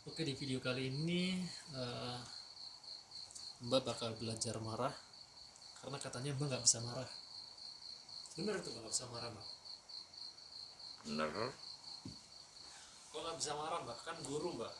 Oke, di video kali ini eh, Mbak bakal belajar marah karena katanya Mbak nggak bisa marah. Bener itu Mbak nggak bisa marah Mbak? Bener. Kok nggak bisa marah Mbak? Kan guru Mbak.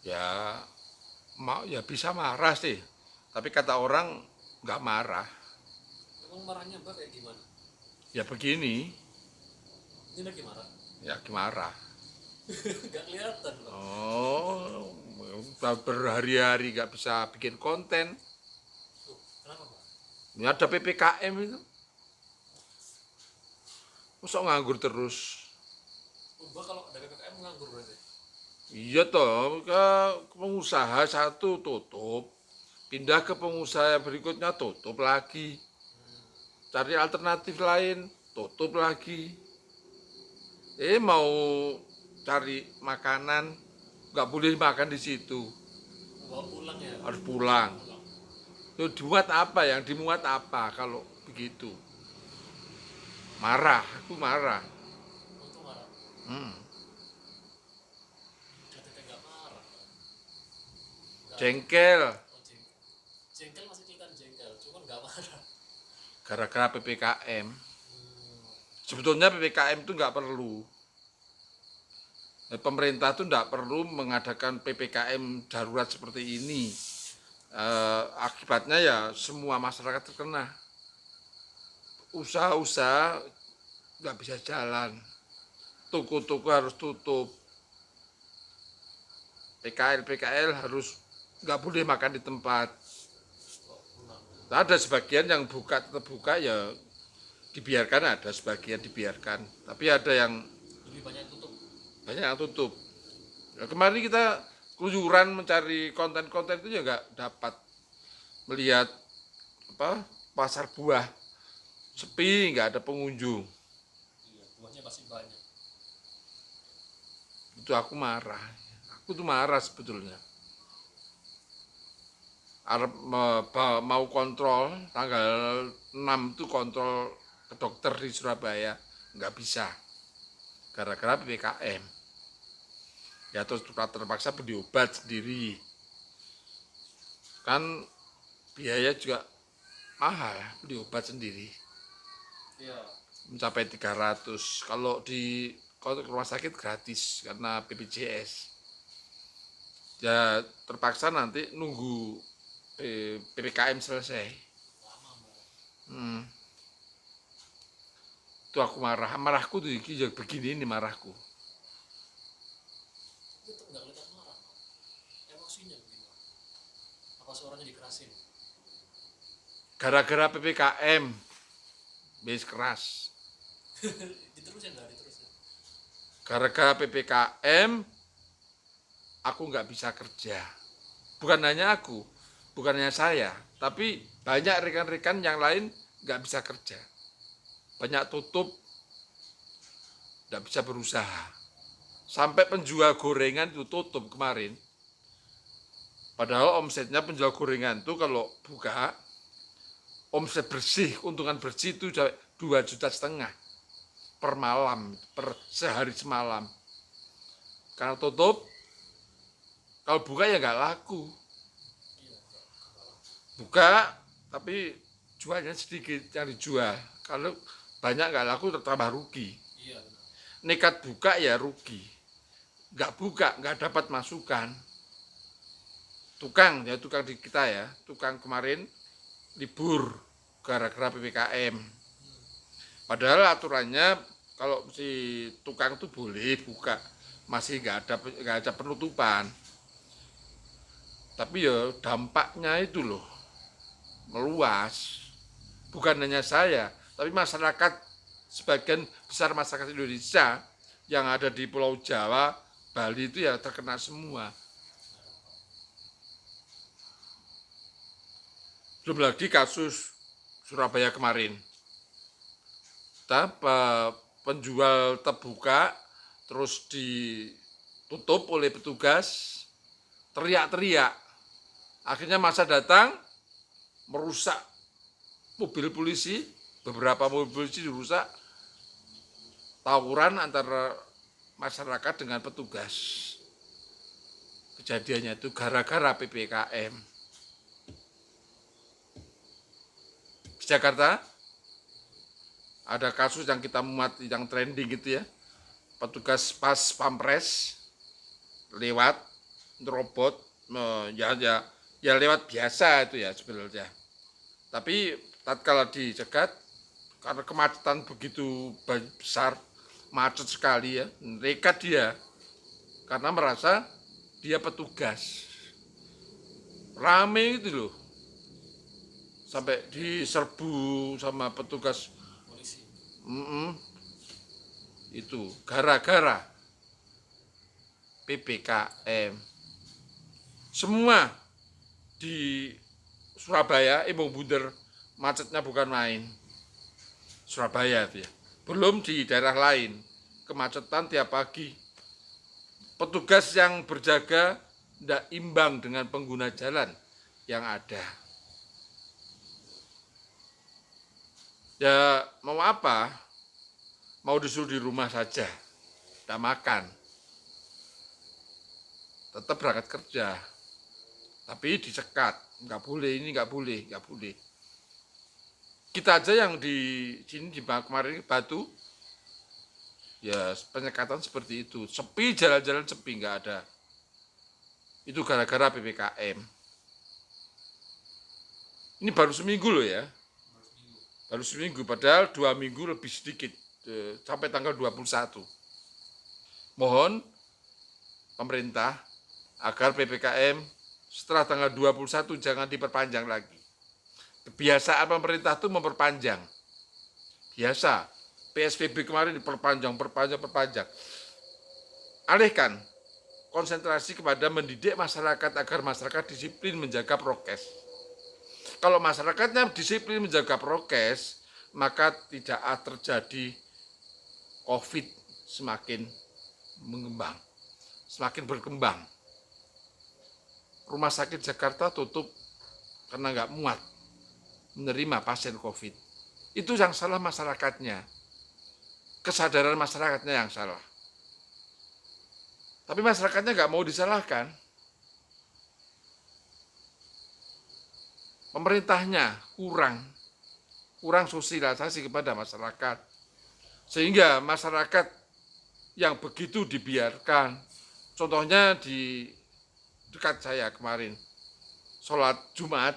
Ya mau ya bisa marah sih, tapi kata orang nggak marah. Emang marahnya Mbak kayak gimana? Ya begini, Ini lagi marah? ya marah. Nggak kelihatan Mbak. Oh, udah berhari-hari nggak bisa bikin konten. Tuh, kenapa Mbak? Ini ada PPKM itu, masa nganggur terus. Mbak kalau ada PPKM nganggur berarti? Iya toh, ke pengusaha satu tutup, pindah ke pengusaha berikutnya tutup lagi, cari alternatif lain tutup lagi. Mau cari makanan nggak boleh makan di situ, Bawa pulang ya? harus Bawa pulang. pulang. Tuh dimuat apa, yang dimuat apa kalau begitu? Marah, aku marah. Oh tuh marah. Hmm. Katanya nggak marah Mbak. Nggak tuh. Jengkel Oh jengkel. Jengkel masih kelihatan jengkel, cuman nggak marah. gara-gara PPKM. Hmm, Sebetulnya PPKM itu nggak perlu. Pemerintah tuh nggak perlu mengadakan PPKM darurat seperti ini. Akibatnya ya semua masyarakat terkena. Usaha-usaha nggak bisa jalan, toko-toko harus tutup, PKL harus nggak boleh makan di tempat. kok pulang. Ada sebagian yang buka tetap buka ya dibiarkan, ada sebagian dibiarkan, tapi ada yang Lebih banyak tutup. banyak yang tutup. Ya, kemarin kita keluyuran mencari konten-konten itu ya nggak dapat, melihat apa pasar buah sepi, nggak ada pengunjung. Iya, buahnya pasti banyak. Itu aku marah, aku tuh marah sebetulnya. Arab mau kontrol tanggal 6 tuh, kontrol ke dokter di Surabaya, nggak bisa gara-gara PPKM. Ya terus terpaksa beli obat sendiri, kan biaya juga mahal beli obat sendiri, Iya. mencapai 300. Kalau di rumah sakit gratis karena BPJS. Ya terpaksa nanti nunggu PPKM selesai. Lama Mbak. hmm. Itu aku marah, marahku tuh begini ini marahku. Tapi tetap nggak kelihatan marah Mbak. Emosinya gimana? Apa suaranya dikerasin? Gara-gara PPKM bis keras, Diterusin nggak diterusin? gara-gara PPKM aku nggak bisa kerja. Bukan hanya aku, bukan hanya saya, tapi banyak rekan-rekan yang lain nggak bisa kerja, banyak tutup, nggak bisa berusaha. Sampai penjual gorengan itu tutup kemarin. Padahal omsetnya penjual gorengan itu kalau buka, omset bersih, untungan bersih itu 2,5 juta per malam, per sehari semalam. Karena tutup, kalau buka ya nggak laku. Iya, nggak laku. Buka, tapi jualnya sedikit yang dijual. Kalau banyak nggak laku, tambah rugi. Iya benar. Nekat buka ya rugi. Nggak buka, nggak dapat masukan. Tukang, ya tukang di kita ya, tukang kemarin libur gara-gara PPKM. Padahal aturannya kalau si tukang tuh boleh buka, masih nggak ada penutupan. Tapi ya dampaknya itu loh meluas. Bukan hanya saya, tapi masyarakat, sebagian besar masyarakat Indonesia yang ada di Pulau Jawa, Bali itu ya terkena semua. Belum lagi kasus Surabaya kemarin. Penjual terbuka terus ditutup oleh petugas, teriak-teriak. Akhirnya masa datang merusak mobil polisi, beberapa mobil polisi dirusak, tawuran antara masyarakat dengan petugas. Kejadiannya itu gara-gara PPKM. Di Jakarta ada kasus yang kita muat, yang trending gitu ya. Petugas pas pampres lewat robot, ya lewat biasa itu ya sebenarnya. Tapi tatkala dicegat, karena kemacetan begitu besar, macet sekali ya, nekat dia karena merasa dia petugas. Rame itu loh, sampai diserbu sama petugas. Polisi. Itu gara-gara PPKM. Semua di Surabaya, Bunder, macetnya bukan main. Surabaya itu ya. Belum di daerah lain, kemacetan tiap pagi. Petugas yang berjaga tidak imbang dengan pengguna jalan yang ada. Ya mau apa? Mau disuruh di rumah saja, tidak makan. Tetap berangkat kerja. Tapi dicekat, nggak boleh, ini nggak boleh, nggak boleh. Kita aja yang di sini di kemarin Batu, ya penyekatan seperti itu. Sepi, jalan-jalan sepi, nggak ada. Itu gara-gara PPKM. Ini baru seminggu loh ya. Baru seminggu, padahal 2 minggu lebih sedikit. Sampai tanggal 21. Mohon pemerintah agar PPKM setelah tanggal 21 jangan diperpanjang lagi. Kebiasaan pemerintah itu memperpanjang. Biasa, PSBB kemarin diperpanjang. Alihkan konsentrasi kepada mendidik masyarakat agar masyarakat disiplin menjaga prokes. Kalau masyarakatnya disiplin menjaga prokes, maka tidak terjadi COVID semakin mengembang, semakin berkembang. Rumah sakit Jakarta tutup karena nggak muat menerima pasien COVID. Itu yang salah masyarakatnya. Kesadaran masyarakatnya yang salah. Tapi masyarakatnya nggak mau disalahkan. Pemerintahnya kurang sosialisasi kepada masyarakat. Sehingga masyarakat yang begitu dibiarkan, contohnya di dekat saya kemarin, sholat Jumat,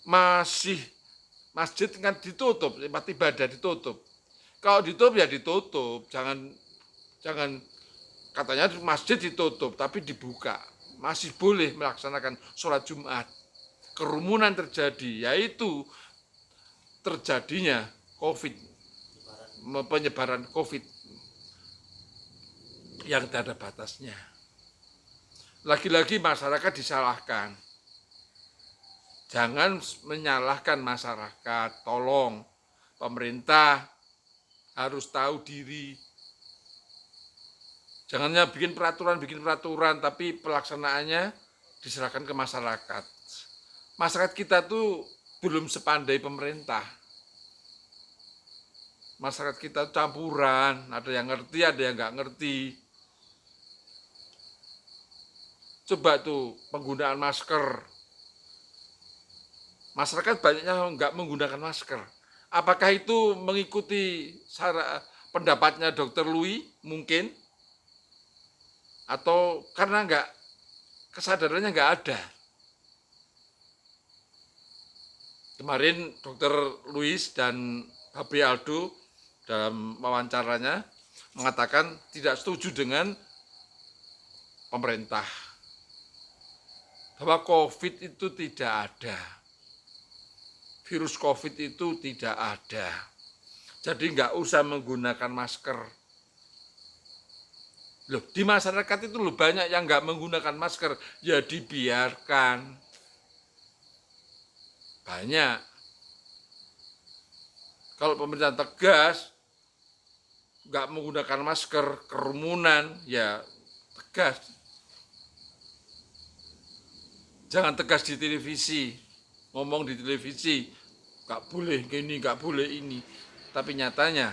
masih masjid kan ditutup, tempat ibadah ditutup. Kalau ditutup ya ditutup, jangan katanya masjid ditutup, tapi dibuka. Masih boleh melaksanakan sholat Jumat. Kerumunan terjadi, yaitu terjadinya COVID, penyebaran COVID yang tidak ada batasnya. Lagi-lagi masyarakat disalahkan. Jangan menyalahkan masyarakat, tolong. Pemerintah harus tahu diri. Jangannya bikin peraturan, tapi pelaksanaannya diserahkan ke masyarakat. Masyarakat kita tuh belum sepandai pemerintah. Masyarakat kita campuran, ada yang ngerti, ada yang nggak ngerti. Coba tuh penggunaan masker. Masyarakat banyaknya nggak menggunakan masker. Apakah itu mengikuti pendapatnya Dr. Louis? Mungkin. Atau karena kesadarannya nggak ada. Kemarin Dr. Louis dan Habib Aldo dalam wawancaranya mengatakan tidak setuju dengan pemerintah. Bahwa COVID itu tidak ada. Virus COVID itu tidak ada. Jadi nggak usah menggunakan masker. Loh, di masyarakat itu loh banyak yang nggak menggunakan masker, ya dibiarkan. Banyak. Kalau pemerintah tegas, nggak menggunakan masker, kerumunan, ya tegas. Jangan tegas di televisi, ngomong di televisi, nggak boleh gini, nggak boleh ini. Tapi nyatanya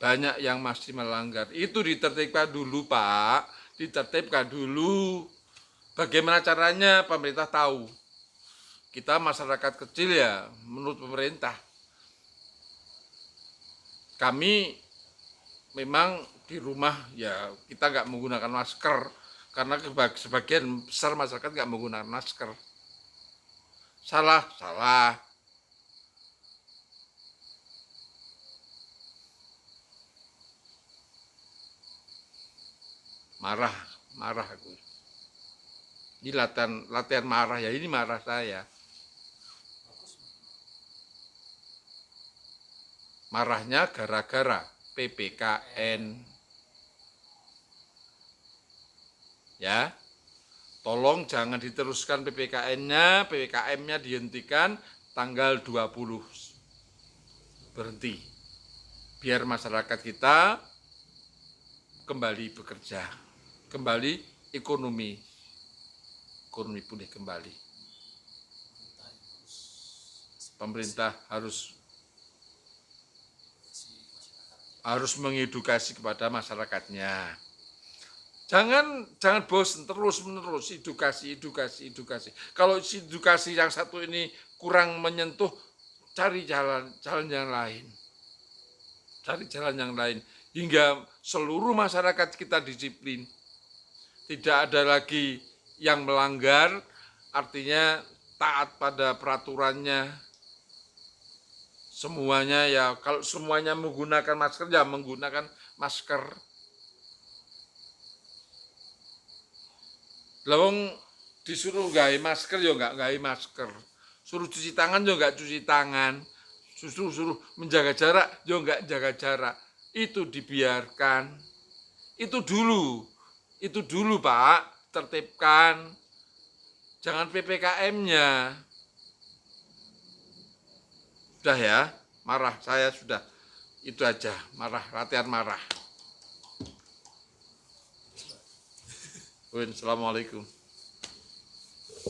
banyak yang masih melanggar. Itu ditertibkan dulu, Pak. Ditertibkan dulu. Bagaimana caranya pemerintah tahu. Kita masyarakat kecil ya, menurut pemerintah. Kami memang di rumah ya kita nggak menggunakan masker. Karena sebagian besar masyarakat nggak menggunakan masker. Salah. Marah aku. Ini latihan marah ya, ini marah saya. Marahnya gara-gara PPKN. Ya. Tolong jangan diteruskan PPKM-nya dihentikan tanggal 20. Berhenti. Biar masyarakat kita kembali bekerja. Kembali ekonomi pulih kembali. Pemerintah harus mengedukasi kepada masyarakatnya. Jangan bosan terus-menerus edukasi. Kalau edukasi yang satu ini kurang menyentuh, cari jalan yang lain. Hingga seluruh masyarakat kita disiplin. Tidak ada lagi yang melanggar, artinya taat pada peraturannya. Semuanya ya, kalau semuanya menggunakan masker, ya menggunakan masker. Lawang disuruh gawe masker, ya enggak gawe masker. Suruh cuci tangan, ya enggak cuci tangan. Suruh menjaga jarak, ya enggak jaga jarak. Itu dibiarkan. Itu dulu Pak, tertibkan. Jangan PPKM-nya. Sudah ya, marah saya sudah. Itu aja, latihan marah. Assalamualaikum.